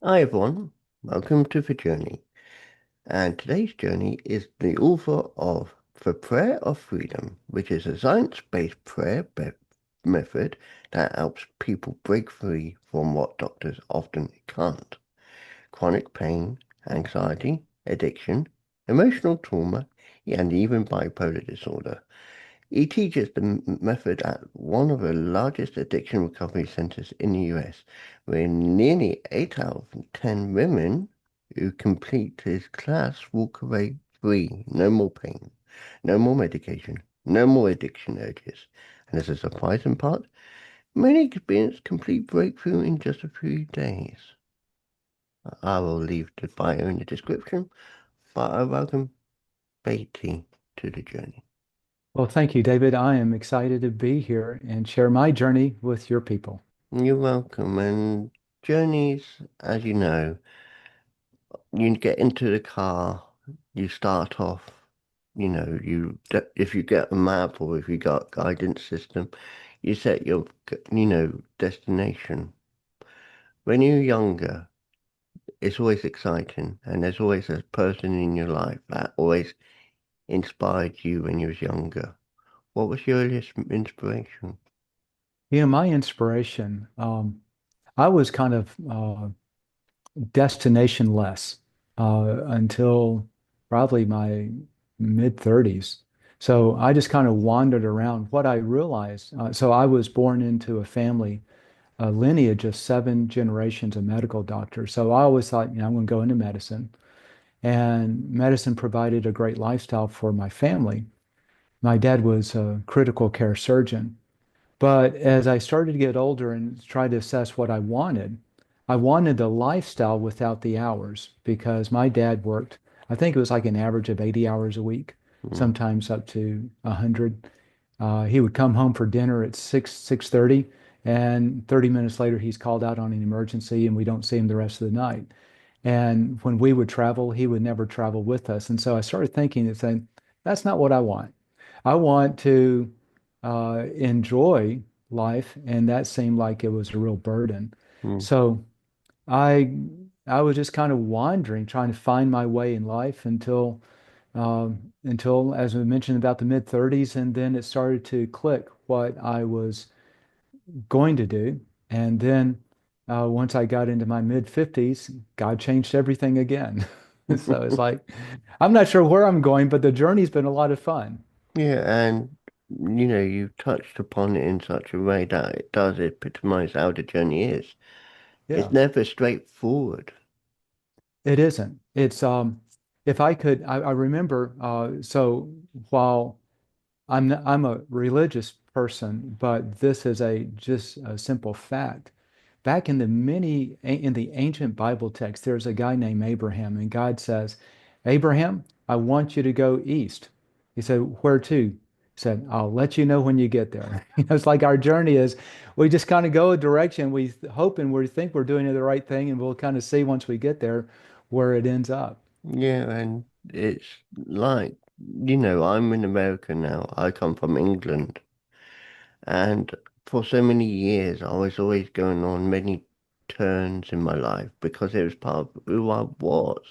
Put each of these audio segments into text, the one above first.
Hi everyone, welcome to the journey. And today's journey is the author of The Prayer of Freedom, which is a science-based method that helps people break free from what doctors often can't. Chronic pain, anxiety, addiction, emotional trauma, and even bipolar disorder. He teaches the method at one of the largest addiction recovery centers in the US, where nearly 8 out of 10 women who complete his class walk away free. No more pain, no more medication, no more addiction urges. And as a surprising part, many experience complete breakthrough in just a few days. I will leave the bio in the description, but I welcome Beatty to the journey. Well, thank you, David. I am excited to be here and share my journey with your people. You're welcome. And journeys, as you know, you get into the car, you start off, if you get a map or if you got guidance system, you set your, destination. When you're younger, it's always exciting, and there's always a person in your life that always inspired you when you was younger. What was your earliest inspiration? My inspiration, I was kind of destination-less until probably my mid 30s. So I just kind of wandered around. What I realized, so I was born into a family, a lineage of 7 generations of medical doctors. So I always thought, I'm going to go into medicine. And medicine provided a great lifestyle for my family. My dad was a critical care surgeon. But as I started to get older and try to assess what I wanted the lifestyle without the hours because my dad worked, I think it was like an average of 80 hours a week, Mm. sometimes up to 100. He would come home for dinner at 6:30, and 30 minutes later he's called out on an emergency and we don't see him the rest of the night. And when we would travel, he would never travel with us. And so I started thinking and saying, that's not what I want. I want to enjoy life, and that seemed like it was a real burden. Mm. So I I was just kind of wandering, trying to find my way in life until, as we mentioned, about the mid 30s, and then it started to click what I was going to do. And then once I got into my mid 50s, God changed everything again. So it's like I'm not sure where I'm going, but the journey's been a lot of fun. Yeah, and you touched upon it in such a way that it does epitomize how the journey is. It's Yeah. never straightforward. It isn't. It's if I could, I remember so while I'm a religious person, but this is a just a simple fact. Back in the ancient Bible text, there's a guy named Abraham, and God says, Abraham, I want you to go east. He said, where to? He said, I'll let you know when you get there. It's like our journey is we just kind of go a direction. We hope and we think we're doing the right thing, and we'll kind of see once we get there where it ends up. Yeah, and it's like, I'm in America now. I come from England. And for so many years, I was always going on many turns in my life because it was part of who I was.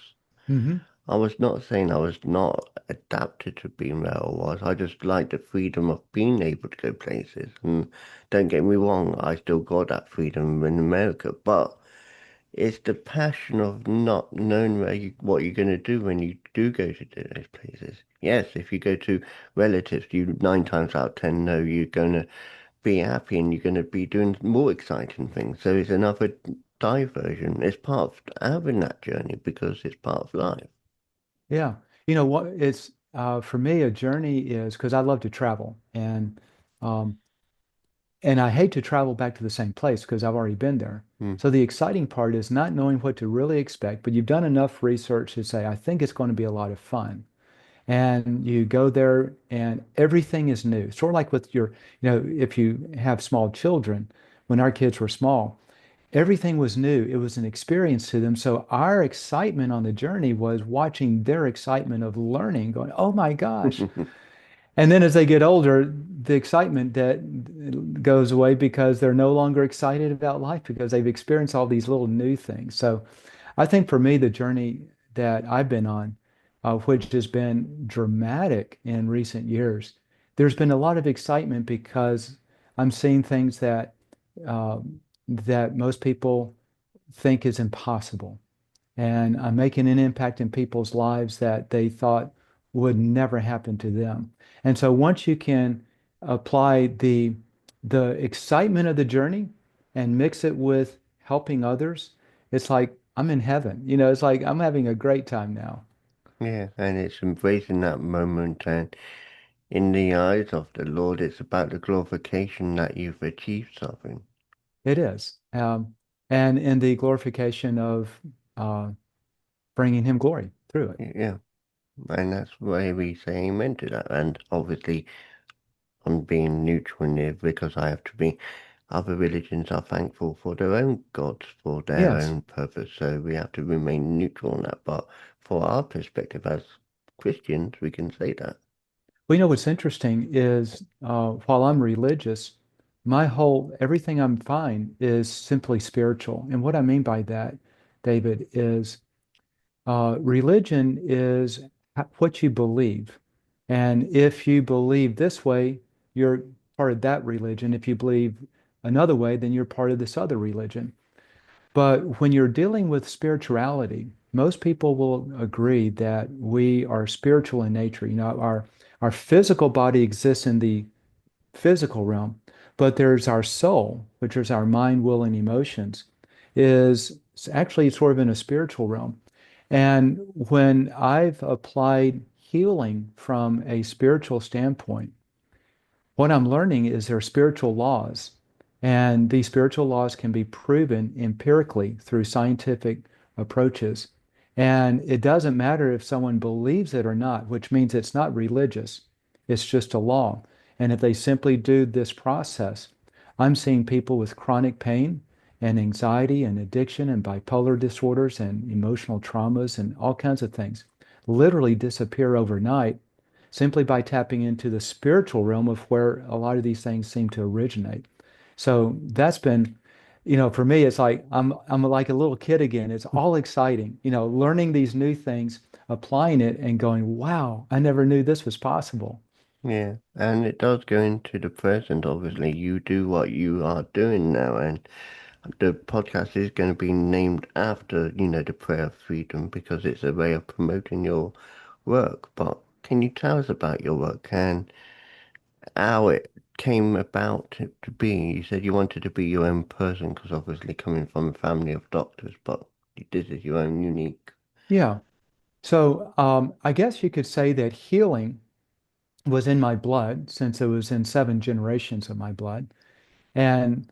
Hmm. I was not saying I was not adapted to being where I was. I just like the freedom of being able to go places. And don't get me wrong, I still got that freedom in America. But it's the passion of not knowing what you're going to do when you do go to those places. Yes, if you go to relatives, you 9 times out of 10 know you're going to be happy and you're going to be doing more exciting things. So it's another diversion. It's part of having that journey because it's part of life. Yeah. You know what? It's for me, a journey is because I love to travel um, and I hate to travel back to the same place because I've already been there. Hmm. So the exciting part is not knowing what to really expect, but you've done enough research to say, I think it's going to be a lot of fun. And you go there and everything is new. Sort of like with if you have small children, when our kids were small, everything was new. It was an experience to them. So our excitement on the journey was watching their excitement of learning, going, oh my gosh. And then as they get older, the excitement that goes away because they're no longer excited about life because they've experienced all these little new things. So I think for me, the journey that I've been on, which has been dramatic in recent years, there's been a lot of excitement because I'm seeing things uh, that most people think is impossible. And I'm making an impact in people's lives that they thought would never happen to them. And so once you can apply the excitement of the journey and mix it with helping others, it's like I'm in heaven. It's like I'm having a great time now. Yeah, and it's embracing that moment, and in the eyes of the Lord, it's about the glorification that you've achieved something. It is. And in the glorification of uh, bringing him glory through it. Yeah, and that's why we say amen to that. And obviously, I'm being neutral in there because I have to be. Other religions are thankful for their own gods, for their Yes. own purpose, so we have to remain neutral on that. But for our perspective as Christians, we can say that. Well, what's interesting is while I'm religious, everything I'm fine is simply spiritual. And what I mean by that, David, is religion is what you believe. And if you believe this way, you're part of that religion. If you believe another way, then you're part of this other religion. But when you're dealing with spirituality, most people will agree that we are spiritual in nature. Our physical body exists in the physical realm, but there's our soul, which is our mind, will, and emotions, is actually sort of in a spiritual realm. And when I've applied healing from a spiritual standpoint, what I'm learning is there are spiritual laws, and these spiritual laws can be proven empirically through scientific approaches. And it doesn't matter if someone believes it or not, which means it's not religious, it's just a law. And if they simply do this process, I'm seeing people with chronic pain and anxiety and addiction and bipolar disorders and emotional traumas and all kinds of things literally disappear overnight simply by tapping into the spiritual realm of where a lot of these things seem to originate. So that's been, for me, it's like I'm like a little kid again. It's all exciting, learning these new things, applying it, and going, wow, I never knew this was possible. Yeah, and it does go into the present. Obviously, you do what you are doing now, and the podcast is going to be named after, the prayer of freedom because it's a way of promoting your work. But can you tell us about your work and how it came about to be? You said you wanted to be your own person because obviously coming from a family of doctors, but this is your own unique. Yeah. So I guess you could say that healing was in my blood since it was in 7 generations of my blood. And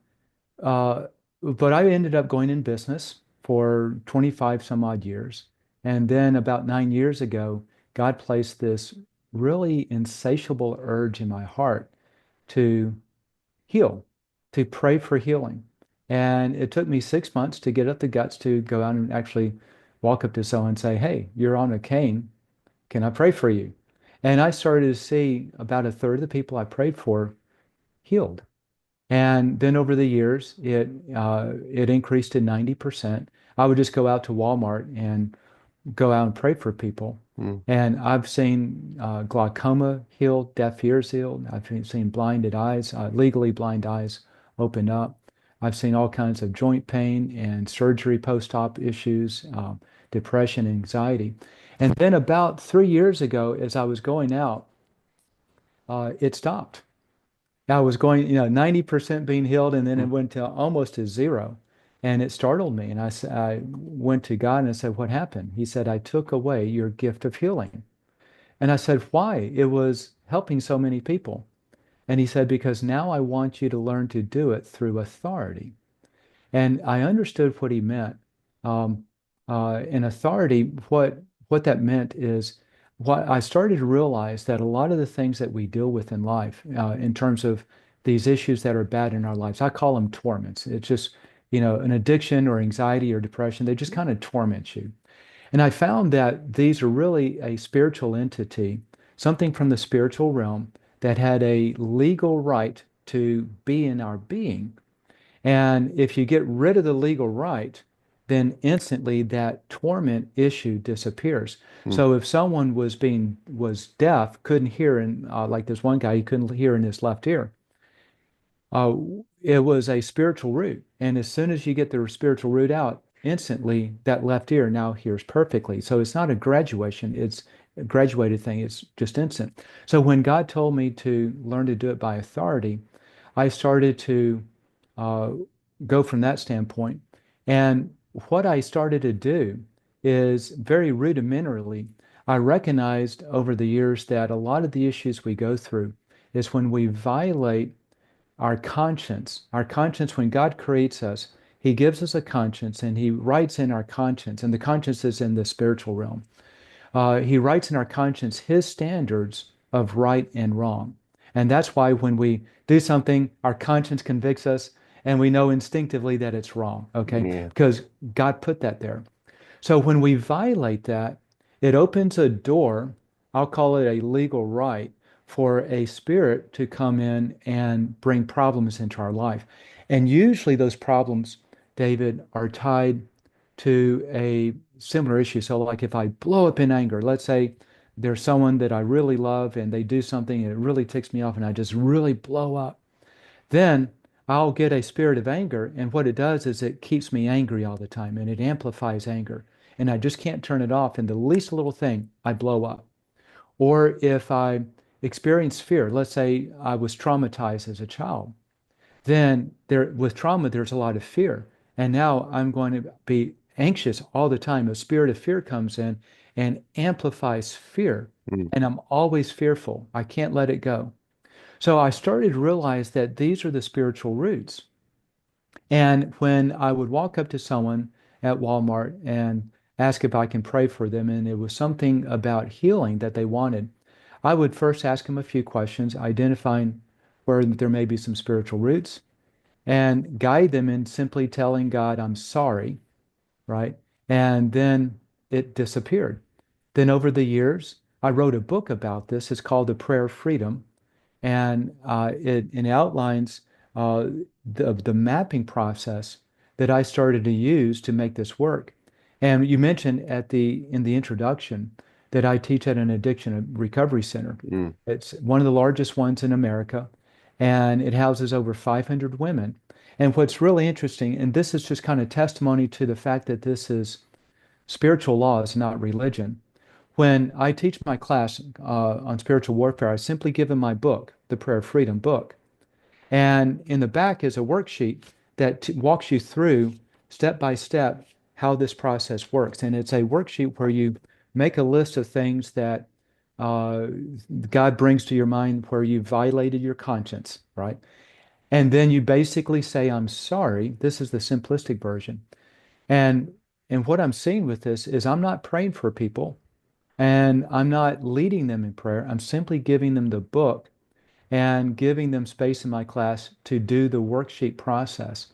Uh, but I ended up going in business for 25 some odd years. And then about 9 years ago, God placed this really insatiable urge in my heart to heal, to pray for healing. And it took me 6 months to get up the guts to go out and actually walk up to someone and say, hey, you're on a cane. Can I pray for you? And I started to see about a third of the people I prayed for healed. And then over the years, it increased to 90%. I would just go out to Walmart and go out and pray for people. Mm, And I've seen glaucoma healed, deaf ears healed. I've seen blinded eyes, legally blind eyes open up. I've seen all kinds of joint pain and surgery post-op issues, depression, anxiety. And then about 3 years ago, as I was going out, it stopped. I was going, 90% being healed, and then it mm, went to almost to zero. And it startled me. And I went to God and I said, what happened? He said, I took away your gift of healing. And I said, why? It was helping so many people. And he said, because now I want you to learn to do it through authority. And I understood what he meant. Um, in authority, what that meant is what I started to realize that a lot of the things that we deal with in life, in terms of these issues that are bad in our lives, I call them torments. It's just, an addiction or anxiety or depression. They just kind of torment you. And I found that these are really a spiritual entity something from the spiritual realm that had a legal right to be in our being. And if you get rid of the legal right, then instantly that torment issue disappears. Mm. So if someone was deaf, couldn't hear, and like this one guy, he couldn't hear in his left ear. Uh, it was a spiritual root, and as soon as you get the spiritual root out, instantly that left ear now hears perfectly. So it's not a graduation; it's a graduated thing. It's just instant. So when God told me to learn to do it by authority, I started to uh, go from that standpoint. And what I started to do is very rudimentarily, I recognized over the years that a lot of the issues we go through is when we violate our conscience. Our conscience, when God creates us, He gives us a conscience and He writes in our conscience, and the conscience is in the spiritual realm. He writes in our conscience His standards of right and wrong. And that's why when we do something, our conscience convicts us and we know instinctively that it's wrong, okay? Yeah. Because God put that there. So when we violate that, it opens a door, I'll call it a legal right, for a spirit to come in and bring problems into our life. And usually those problems, David, are tied to a similar issue. So, like if I blow up in anger, let's say there's someone that I really love and they do something and it really ticks me off and I just really blow up, then I'll get a spirit of anger. And what it does is it keeps me angry all the time and it amplifies anger. And I just can't turn it off. And the least little thing, I blow up. Or if I experience fear, let's say I was traumatized as a child, then with trauma, there's a lot of fear. And now I'm going to be anxious all the time. A spirit of fear comes in and amplifies fear. Mm. And I'm always fearful. I can't let it go. So I started to realize that these are the spiritual roots. And when I would walk up to someone at Walmart and ask if I can pray for them, and it was something about healing that they wanted, I would first ask them a few questions, identifying where there may be some spiritual roots, and guide them in simply telling God, I'm sorry, right? And then it disappeared. Then over the years, I wrote a book about this. It's called The Prayer of Freedom, and it outlines uh, the mapping process that I started to use to make this work. And you mentioned in the introduction that I teach at an addiction recovery center. Mm. It's one of the largest ones in America, and it houses over 500 women. And what's really interesting, and this is just kind of testimony to the fact that this is spiritual laws, not religion. When I teach my class on spiritual warfare, I simply give them my book, the Prayer of Freedom book. And in the back is a worksheet that walks you through step by step how this process works. And it's a worksheet where you make a list of things that uh, God brings to your mind where you violated your conscience, right? And then you basically say, I'm sorry. This is the simplistic version. And and what I'm seeing with this is I'm not praying for people. And I'm not leading them in prayer. I'm simply giving them the book and giving them space in my class to do the worksheet process.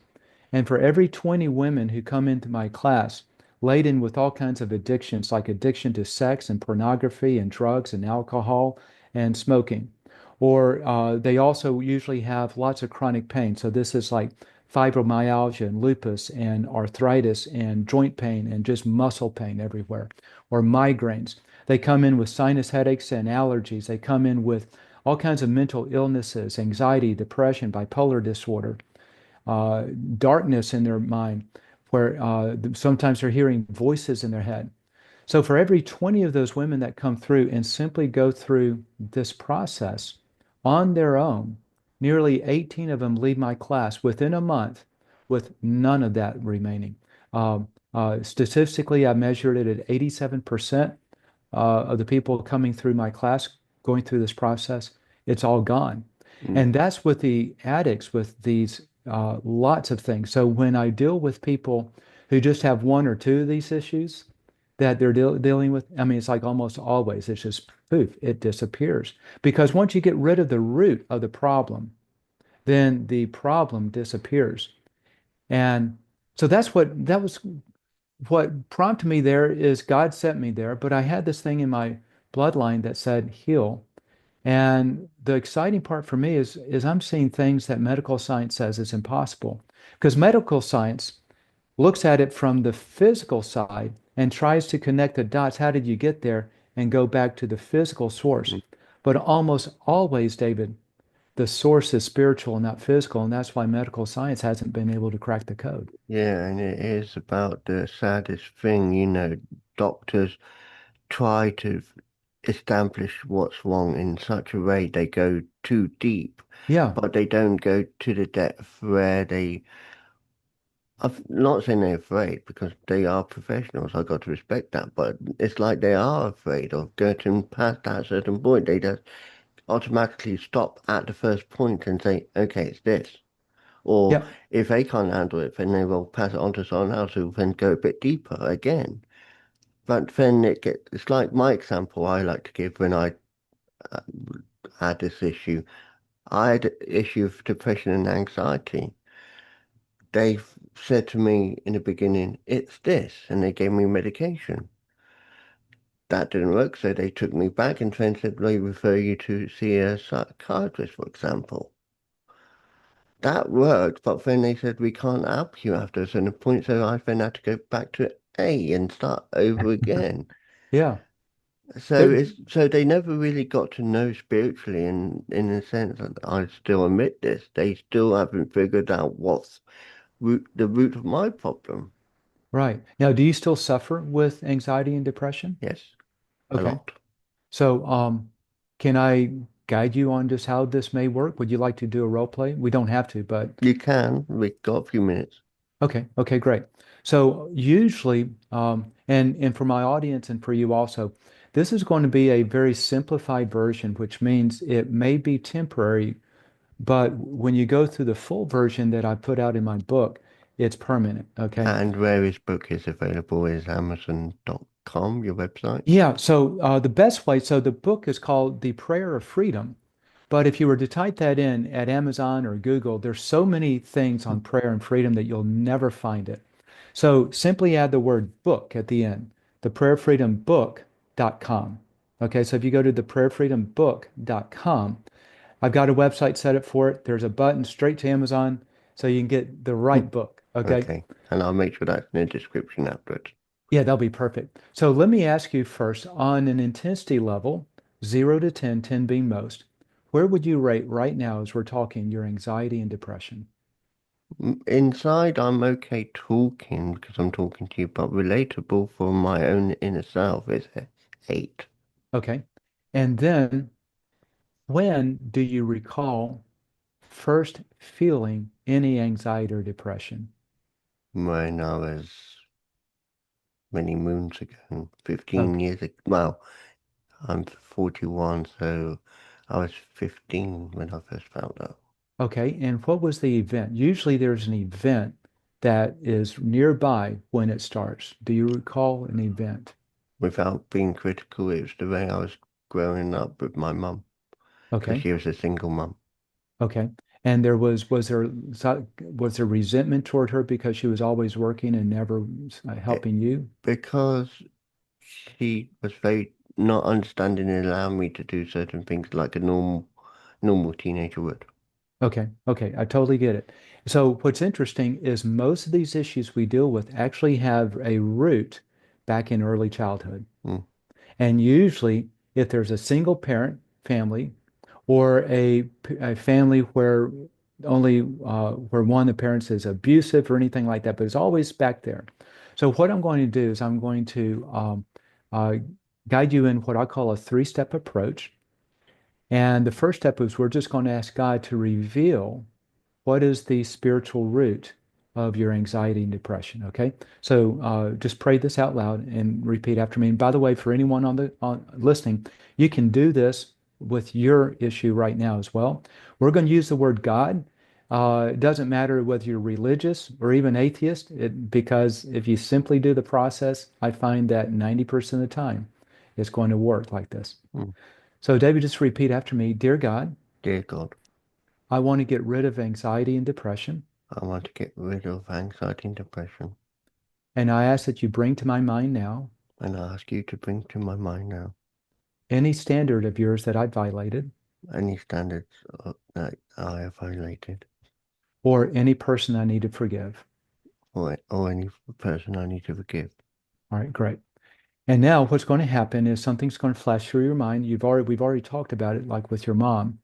And for every 20 women who come into my class laden with all kinds of addictions, like addiction to sex and pornography and drugs and alcohol and smoking, or they also usually have lots of chronic pain. So this is like fibromyalgia and lupus and arthritis and joint pain and just muscle pain everywhere, or migraines. They come in with sinus headaches and allergies. They come in with all kinds of mental illnesses, anxiety, depression, bipolar disorder, uh, darkness in their mind, where sometimes they're hearing voices in their head. So for every 20 of those women that come through and simply go through this process on their own, nearly 18 of them leave my class within a month with none of that remaining. Statistically, I measured it at 87% of the people coming through my class, going through this process, it's all gone. Mm. And that's with the addicts, with these lots of things. So when I deal with people who just have one or two of these issues that they're dealing with, I mean, it's like almost always, it's just poof, it disappears. Because once you get rid of the root of the problem, then the problem disappears. And so that was what prompted me there is God sent me there, but I had this thing in my bloodline that said heal. And the exciting part for me is I'm seeing things that medical science says is impossible. Because medical science looks at it from the physical side and tries to connect the dots. How did you get there? And go back to the physical source. But almost always, David, the source is spiritual and not physical. And that's why medical science hasn't been able to crack the code. Yeah, and it is about the saddest thing, doctors try to establish what's wrong in such a way they go too deep, Yeah, but they don't go to the depth where I'm not saying they're afraid because they are professionals. I got to respect that, but it's like they are afraid of getting past that certain point. They just automatically stop at the first point and say, "Okay, it's this." Or yeah, if they can't handle it, then they will pass it on to someone else who then go a bit deeper again. But then it's like my example I like to give when I uh, had this issue. I had an issue of depression and anxiety. They said to me in the beginning, it's this, and they gave me medication. That didn't work, so they took me back and then said, they refer you to see a psychiatrist, for example. That worked, but then they said, we can't help you after a certain point, so I then had to go back to A and start over again. yeah. So There, so they never really got to know spiritually, and in a sense, and I still admit this, they still haven't figured out what's the root of my problem. right. Now, do you still suffer with anxiety and depression? Yes, a Okay. lot. So, can I guide you on just how this may work? Would you like to do a role play? We don't have to, but You can. We got a few minutes. okay. Okay, great. So usually, and for my audience and for you also, this is going to be a very simplified version, which means it may be temporary, but when you go through the full version that I put out in my book, it's permanent. Okay. And where his book is available is Amazon.com, your website. Yeah. So the best way, so the book is called The Prayer of Freedom. But if you were to type that in at Amazon or Google, there's so many things on prayer and freedom that you'll never find it. So simply add the word book at the end, theprayerfreedombook.com. Okay, so if you go to theprayerfreedombook.com, I've got a website set up for it. There's a button straight to Amazon so you can get the right book. Okay. Okay. And I'll make sure that's in the description afterwards. Yeah, that'll be perfect. So let me ask you first, on an intensity level, 0 to 10, 10 being most, where would you rate right now as we're talking your anxiety and depression? Inside, I'm okay talking because I'm talking to you, but relatable for my own inner self is a 8. Okay. And then when do you recall first feeling any anxiety or depression? When I was many moons ago, 15 Okay. years ago. Well, I'm 41, so I was 15 when I first found out. Okay. And what was the event? Usually there's an event that is nearby when it starts. Do you recall an event? Without being critical, it was the way I was growing up with my mum, because Okay. she was a single mum. Okay. And was there resentment toward her because she was always working and never It, helping you? because she was very not understanding and allowing me to do certain things like a normal teenager would. Okay. Okay. I totally get it. So what's interesting is most of these issues we deal with actually have a root back in early childhood. Mm. And usually, if there's a single parent family or a family where only where one of the parents is abusive or anything like that, but it's always back there. So what I'm going to do is I'm going to uh, guide you in what I call a three-step approach. And the first step is we're just going to ask God to reveal what is the spiritual root of your anxiety and depression. Okay, so just pray this out loud and repeat after me. And by the way, for anyone on listening, you can do this with your issue right now as well. We're going to use the word God. It doesn't matter whether you're religious or even atheist, because if you simply do the process, I find that 90% of the time it's going to work like this. Mm. So, David, just repeat after me. Dear God, Dear God, I want to get rid of anxiety and depression. I want to get rid of anxiety and depression, And I ask that you bring to my mind now and I ask you to bring to my mind now any standard of yours that I violated, any standards that I have violated, or any person I need to forgive. or any person I need to forgive. All right, great. And now what's going to happen is something's going to flash through your mind. We've already talked about it, like with your mom,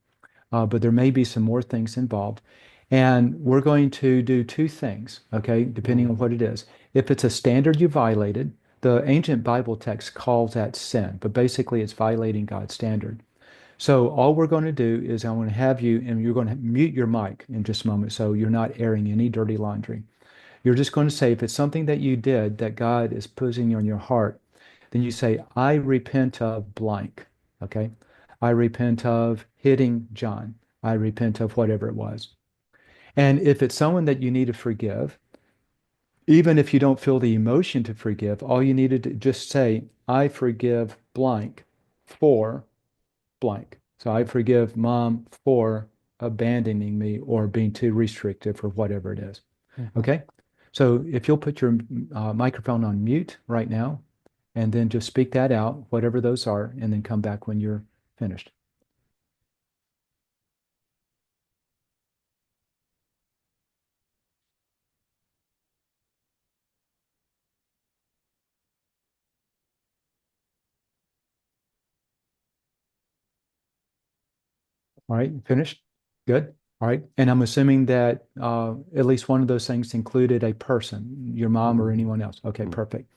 but there may be some more things involved. And we're going to do two things, okay, depending on Mm. what it is. If it's a standard you violated, the ancient Bible text calls that sin, but basically it's violating God's standard. So all we're going to do is I'm going to have you, and you're going to mute your mic in just a moment, so you're not airing any dirty laundry. You're just going to say, if it's something that you did that God is putting on your heart, then you say, I repent of blank. Okay. I repent of hitting John. I repent of whatever it was. And if it's someone that you need to forgive, even if you don't feel the emotion to forgive, all you need to just say, I forgive blank for blank. So I forgive mom for abandoning me or being too restrictive or whatever it is. Mhm. Okay? So if you'll put your microphone on mute right now and then just speak that out, whatever those are, and then come back when you're finished. All right, finished? Good. All right. And I'm assuming that at least one of those things included a person, your mom or Mm. anyone else. Okay, Mm. perfect.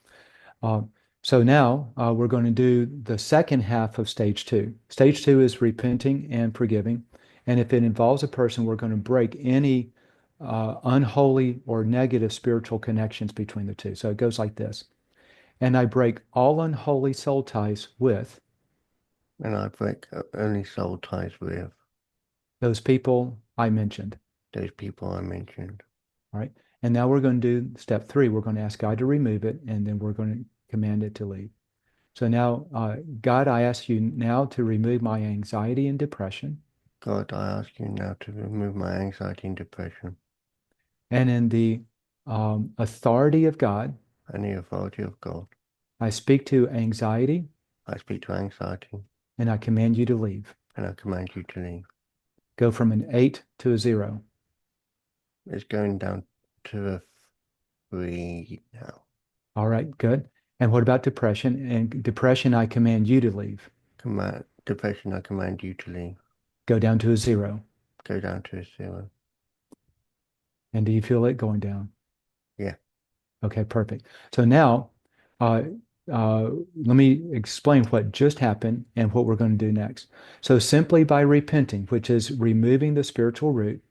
Uh, so now we're going to do the second half of stage two. Stage two is repenting and forgiving. And if it involves a person, we're going to break any unholy or negative spiritual connections between the two. So it goes like this. And I break all unholy soul ties with And I break only soul ties with those people I mentioned. those people I mentioned. All right. And now we're going to do step three. We're going to ask God to remove it, and then we're going to command it to leave. So now, God, I ask you now to remove my anxiety and depression. God, I ask you now to remove my anxiety and depression And in the authority of God, and the authority of God. I speak to anxiety I speak to anxiety and I command you to leave. and I command you to leave. Go from an 8 to a 0. It's going down to a 3 now. All right, good. And what about depression? And depression, I command you to leave. Command depression, I command you to leave. Go down to a 0. Go down to a 0. And do you feel it going down? Yeah. Okay, perfect. So now, uh, let me explain what just happened and what we're going to do next. So simply by repenting, which is removing the spiritual root,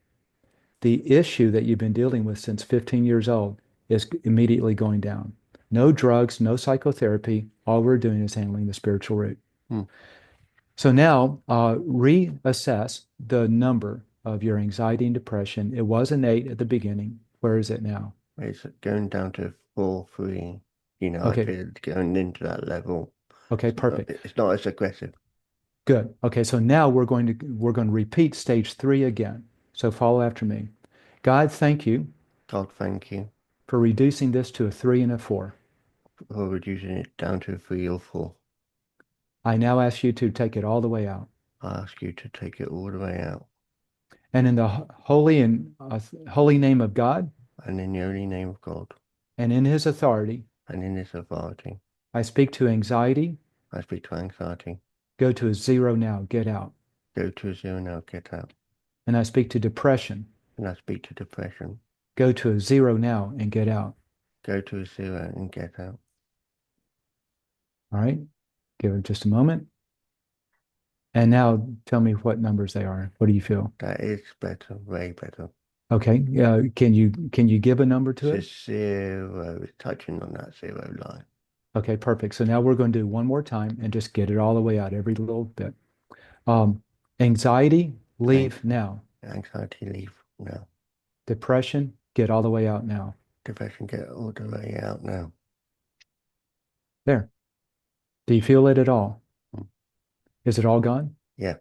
the issue that you've been dealing with since 15 years old is immediately going down. No drugs, no psychotherapy. All we're doing is handling the spiritual root. Hmm. So now, reassess the number of your anxiety and depression. It was an 8 at the beginning. Where is it now? It's going down to 4, 3. I Okay, feel going into that level. okay, perfect. It's not as aggressive. Good. Okay, so now we're going to repeat stage three again. So follow after me. God, thank you God, thank you for reducing this to a 3 and a 4. for reducing it down to a 3 or 4. I now ask you to take it all the way out. I ask you to take it all the way out. And in the holy and holy name of God And in the only name of God and in his authority, and in his authority, I speak to anxiety. I speak to anxiety. Go to a 0 now. Get out. Go to a 0 now, get out. And I speak to depression. And I speak to depression. Go to a 0 now and get out. Go to a 0 and get out. All right. Give it just a moment. And now tell me what numbers they are. What do you feel? That is better, way better. Okay. Can you give a number to It's it? a 0, it's touching on that 0 line. Okay, perfect. So now we're going to do one more time and just get it all the way out, every little bit. Um, Anxiety, An- leave now. Anxiety, leave now. Depression, get all the way out now. Depression, get all the way out now. There. Do you feel it at all? Mm. Is it all gone? Yeah.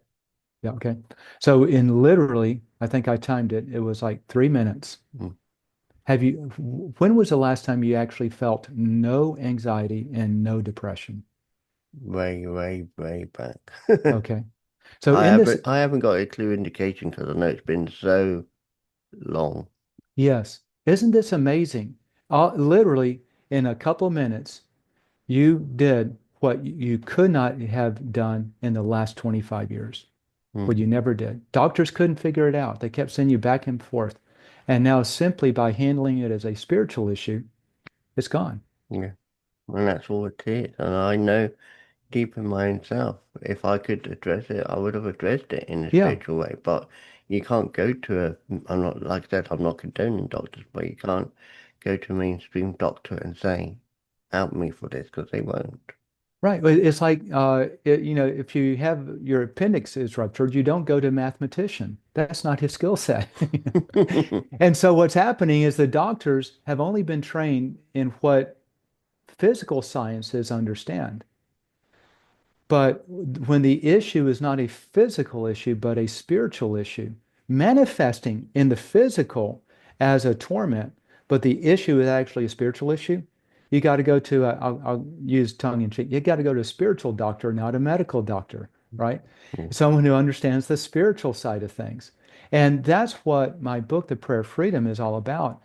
Yeah, okay. So in literally, I think I timed it, it was like 3 minutes. Mm. When was the last time you actually felt no anxiety and no depression? way, way, way back. Okay. So in this, I haven't got a clear indication because I know it's been so long. yes, isn't this amazing? Literally in a couple minutes, you did what you could not have done in the last 25 years, what Mm, you never did. Doctors couldn't figure it out. They kept sending you back and forth. And now simply by handling it as a spiritual issue, it's gone. yeah, and that's all it is. And I know deep in my own self, if I could address it, I would have addressed it in a Yeah. spiritual way. But you can't go to a, I'm not, like I said, I'm not condoning doctors, but you can't go to a mainstream doctor and say, help me for this, because they won't. Right. It's like, if you have your appendix is ruptured, you don't go to a mathematician. That's not his skill set. And so what's happening is the doctors have only been trained in what physical sciences understand. But when the issue is not a physical issue, but a spiritual issue, manifesting in the physical as a torment, but the issue is actually a spiritual issue, you got to go to, I'll use tongue in cheek, you got to go to a spiritual doctor, not a medical doctor, right? Someone who understands the spiritual side of things. And that's what my book, The Prayer of Freedom, is all about.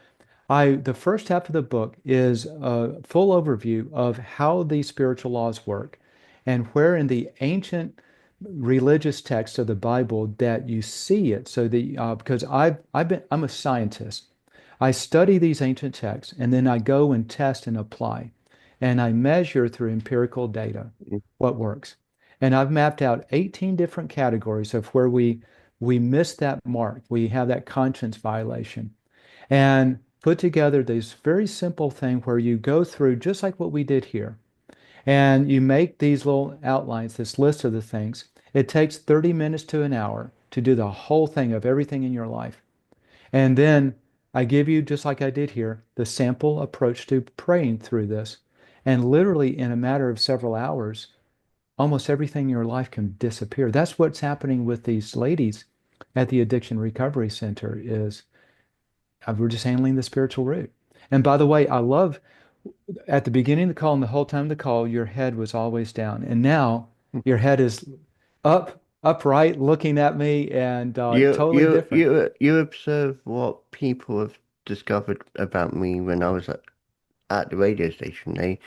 The first half of the book is a full overview of how these spiritual laws work and where in the ancient religious texts of the Bible that you see it. So because I'm a scientist. I study these ancient texts and then I go and test and apply. And I measure through empirical data what works. And I've mapped out 18 different categories of where we miss that mark. We have that conscience violation and put together this very simple thing where you go through just like what we did here. And you make these little outlines, this list of the things. It takes 30 minutes to an hour to do the whole thing of everything in your life. And then I give you, just like I did here, the sample approach to praying through this. And literally in a matter of several hours, almost everything in your life can disappear. That's what's happening with these ladies at the Addiction Recovery Center is we're just handling the spiritual root. And by the way, I love at the beginning of the call and the whole time of the call, your head was always down. And now your head is upright, looking at me and totally different. You observe what people have discovered about me when I was at the radio station. They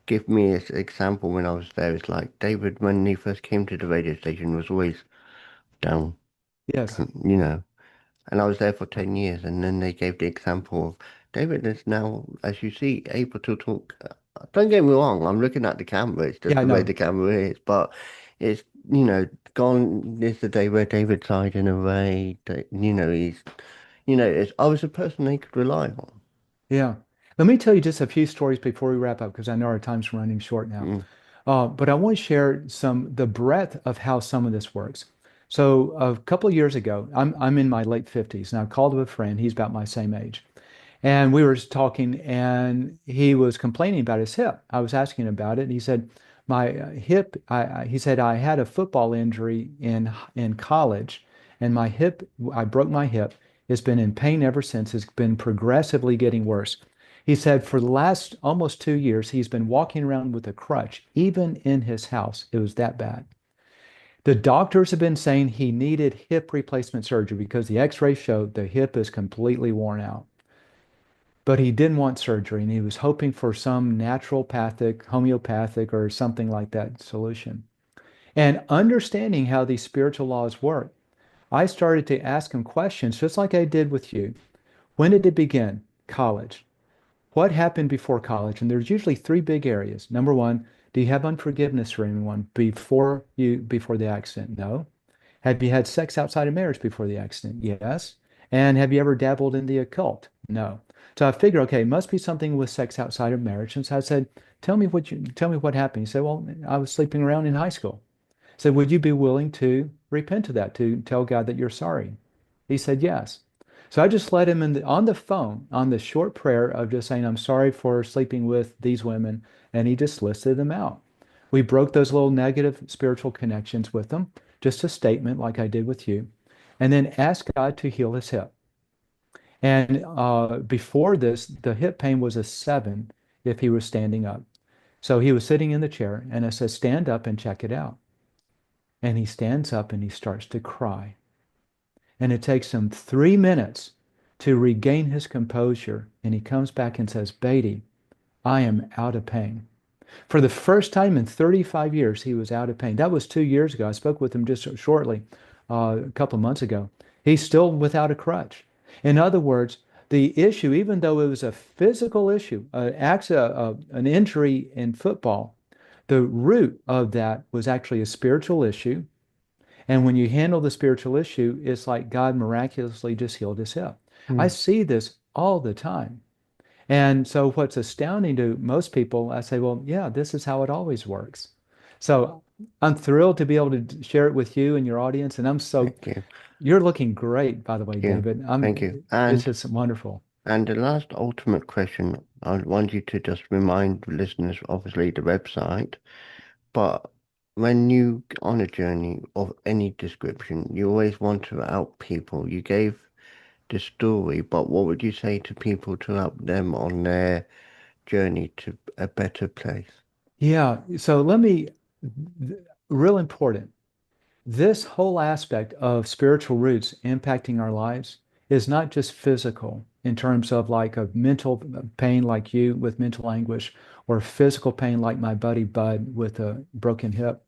give me an example when I was there. It's like David, when he first came to the radio station, was always down, Yes. you know. And I was there for 10 years, and then they gave the example of David is now, as you see, able to talk. Don't get me wrong, I'm looking at the camera, it's just Yeah, I the way know. the camera is, but it's, gone is the day where David died in a way that, I was a person they could rely on. Yeah. Let me tell you just a few stories before we wrap up because I know our time's running short now. Mm, But I want to share the breadth of how some of this works. So a couple of years ago, I'm in my late 50s, and I called up a friend. He's about my same age. And we were talking, and he was complaining about his hip. I was asking about it, and he said, "My hip." He said, "I had a football injury in college, and my hip. I broke my hip. It's been in pain ever since. It's been progressively getting worse." He said, "For the last almost 2 years, he's been walking around with a crutch, even in his house. It was that bad." The doctors have been saying he needed hip replacement surgery because the X-rays showed the hip is completely worn out. But he didn't want surgery and he was hoping for some naturopathic, homeopathic, or something like that solution. And understanding how these spiritual laws work, I started to ask him questions just like I did with you. When did it begin? College. What happened before college? And there's usually three big areas. Number one, do you have unforgiveness for anyone before the accident? No. Have you had sex outside of marriage before the accident? Yes. And have you ever dabbled in the occult? No. So I figured, okay, it must be something with sex outside of marriage. And so I said, tell me what happened. He said, well, I was sleeping around in high school. I said, would you be willing to repent of that, to tell God that you're sorry? He said, yes. So I just let him on the phone, on the short prayer of just saying, I'm sorry for sleeping with these women. And he just listed them out. We broke those little negative spiritual connections with them, just a statement like I did with you, and then asked God to heal his hip. And before this, the hip pain was a 7 if he was standing up. So he was sitting in the chair and I said, stand up and check it out. And he stands up and he starts to cry. And it takes him 3 minutes to regain his composure. And he comes back and says, Beatty, I am out of pain. For the first time in 35 years, he was out of pain. That was 2 years ago. I spoke with him just shortly, a couple of months ago. He's still without a crutch. In other words, the issue, even though it was a physical issue, an injury in football, the root of that was actually a spiritual issue. And when you handle the spiritual issue, it's like God miraculously just healed his hip. I Mm. see this all the time. And so what's astounding to most people, I say, well, yeah, this is how it always works. So I'm thrilled to be able to share it with you and your audience. And Thank you. you're looking great, by the way, Yeah. David. Thank you. It's just wonderful. And the last ultimate question, I want you to just remind listeners, obviously, the website, but when you on a journey of any description, you always want to help people. You gave the story, but what would you say to people to help them on their journey to a better place? Yeah. Real important. This whole aspect of spiritual roots impacting our lives is not just physical in terms of like a mental pain like you with mental anguish or physical pain like my buddy Bud with a broken hip,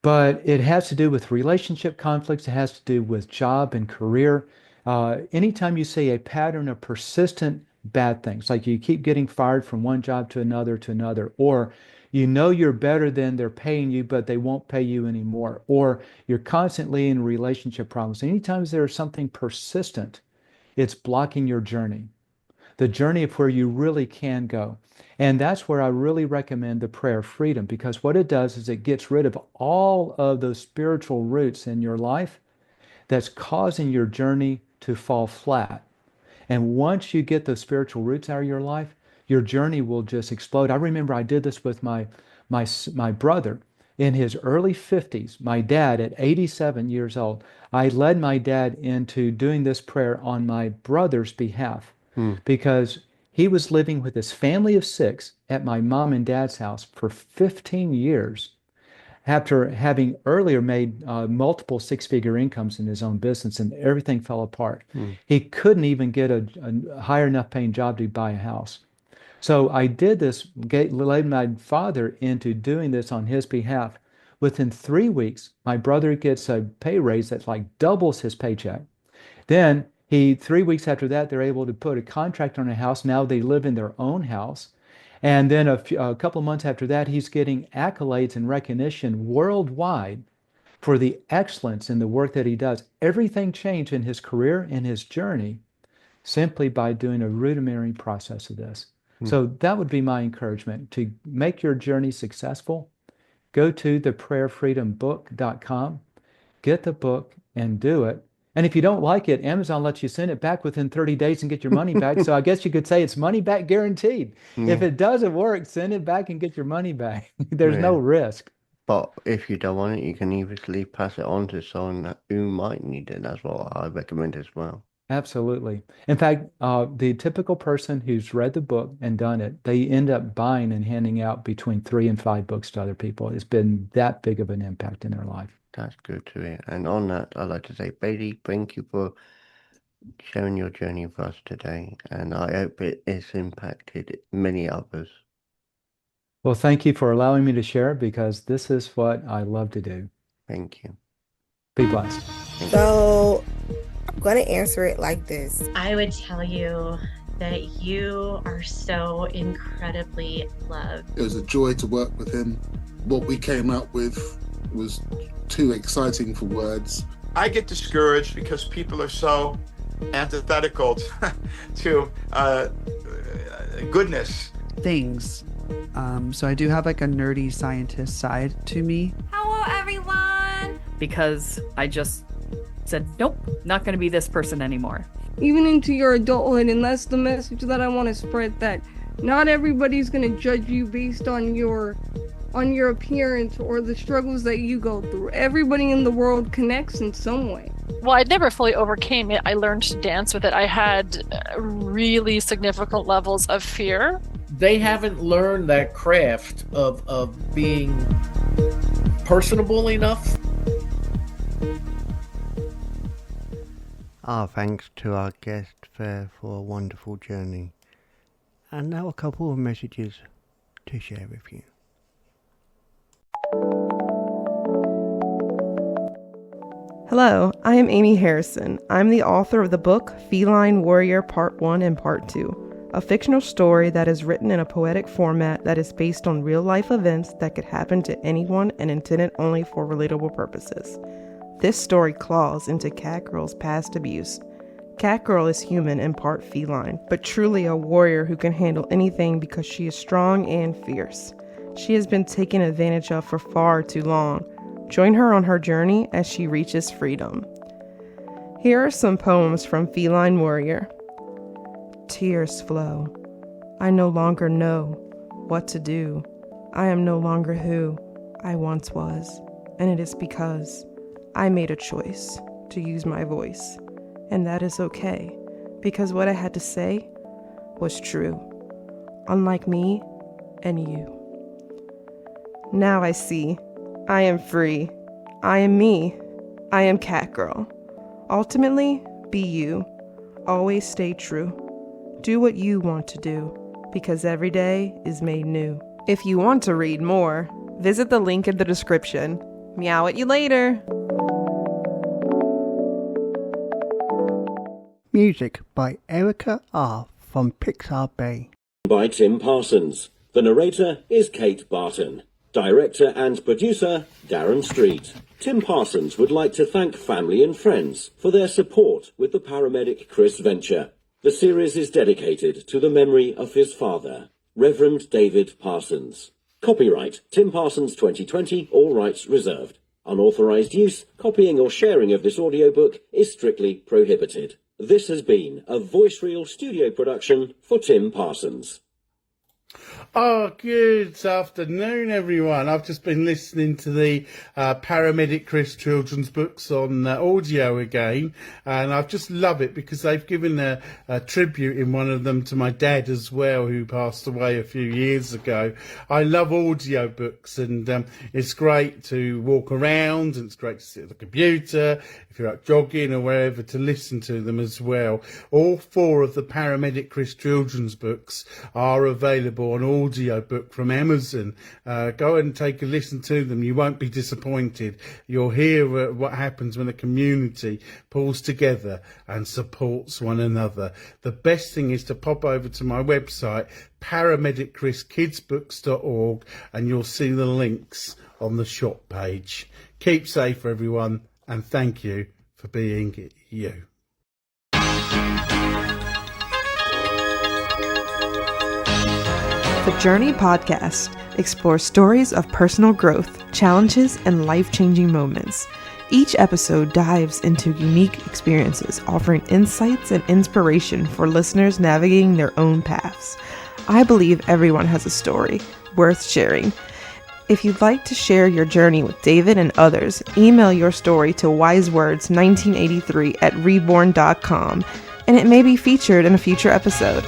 but it has to do with relationship conflicts. It has to do with job and career. Anytime you see a pattern of persistent bad things, like you keep getting fired from one job to another, or you know you're better than they're paying you, but they won't pay you anymore, or you're constantly in relationship problems. Anytime there's something persistent, it's blocking your journey, the journey of where you really can go. And that's where I really recommend the prayer of freedom, because what it does is it gets rid of all of those spiritual roots in your life that's causing your journey to fall flat. And once you get those spiritual roots out of your life, your journey will just explode. I remember I did this with my brother in his early 50s, my dad at 87 years old. I led my dad into doing this prayer on my brother's behalf Hmm. because he was living with his family of six at my mom and dad's house for 15 years after having earlier made multiple six-figure incomes in his own business, and everything fell apart. Hmm. He couldn't even get a higher enough paying job to buy a house. So I did this, led my father into doing this on his behalf. Within 3 weeks, my brother gets a pay raise that like doubles his paycheck. Then 3 weeks after that, they're able to put a contract on a house. Now they live in their own house. And then a couple of months after that, he's getting accolades and recognition worldwide for the excellence in the work that he does. Everything changed in his career and his journey simply by doing a rudimentary process of this. Hmm. So that would be my encouragement to make your journey successful. Go to theprayerfreedombook.com, get the book and do it. And if you don't like it, Amazon lets you send it back within 30 days and get your money back. So I guess you could say it's money back guaranteed. If Yeah. it doesn't work, send it back and get your money back. There's no Yeah. risk. But if you don't want it, you can easily pass it on to someone who might need it. That's what I recommend as well. Absolutely. In fact, the typical person who's read the book and done it, they end up buying and handing out between 3 and 5 books to other people. It's been that big of an impact in their life. That's good to hear. And on that, I'd like to say, Beatty, thank you for sharing your journey with us today. And I hope it has impacted many others. Well, thank you for allowing me to share because this is what I love to do. Thank you. Be blessed. Thank you. So I'm going to answer it like this. I would tell you that you are so incredibly loved. It was a joy to work with him. What we came up with was too exciting for words. I get discouraged because people are so antithetical to goodness. Things. So I do have like a nerdy scientist side to me. Hello, everyone! Because I just said, nope, not going to be this person anymore. Even into your adulthood, and that's the message that I want to spread, that not everybody's going to judge you based on your appearance or the struggles that you go through. Everybody in the world connects in some way. Well, I never fully overcame it. I learned to dance with it. I had really significant levels of fear they haven't learned that craft of being personable enough. Our thanks to our guest there for a wonderful journey. And now a couple of messages to share with you. Hello, I am Amy Harrison. I'm the author of the book Feline Warrior Part 1 and Part 2, a fictional story that is written in a poetic format that is based on real-life events that could happen to anyone and intended only for relatable purposes. This story claws into Catgirl's past abuse. Catgirl is human and part feline, but truly a warrior who can handle anything because she is strong and fierce. She has been taken advantage of for far too long. Join her on her journey as she reaches freedom. Here are some poems from Feline Warrior. Tears flow. I no longer know what to do. I am no longer who I once was, and it is because I made a choice to use my voice, and that is okay, because what I had to say was true, unlike me and you. Now I see. I am free. I am me. I am Catgirl. Ultimately, be you. Always stay true. Do what you want to do, because every day is made new. If you want to read more, visit the link in the description. Meow at you later. Music by Erica R. from Pixar Bay. By Tim Parsons. The narrator is Kate Barton. Director and producer, Darren Street. Tim Parsons would like to thank family and friends for their support with the paramedic Chris venture. The series is dedicated to the memory of his father, Reverend David Parsons. Copyright Tim Parsons 2020, all rights reserved. Unauthorized use, copying or sharing of this audiobook is strictly prohibited. This has been a Voice Reel studio production for Tim Parsons. Oh, good afternoon, everyone. I've just been listening to the Paramedic Chris children's books on audio again, and I just love it because they've given a tribute in one of them to my dad as well, who passed away a few years ago. I love audio books, and it's great to walk around, and it's great to sit at the computer, if you're out jogging or wherever, to listen to them as well. All 4 of the Paramedic Chris children's books are available on audio book from Amazon. Go and take a listen to them. You won't be disappointed. You'll hear what happens when a community pulls together and supports one another. The best thing is to pop over to my website, paramedicchriskidsbooks.org, and you'll see the links on the shop page. Keep safe, everyone, and thank you for being you. The Journey podcast explores stories of personal growth, challenges, and life-changing moments. Each episode dives into unique experiences, offering insights and inspiration for listeners navigating their own paths. I believe everyone has a story worth sharing. If you'd like to share your journey with David and others, email your story to wisewords1983@reborn.com, and it may be featured in a future episode.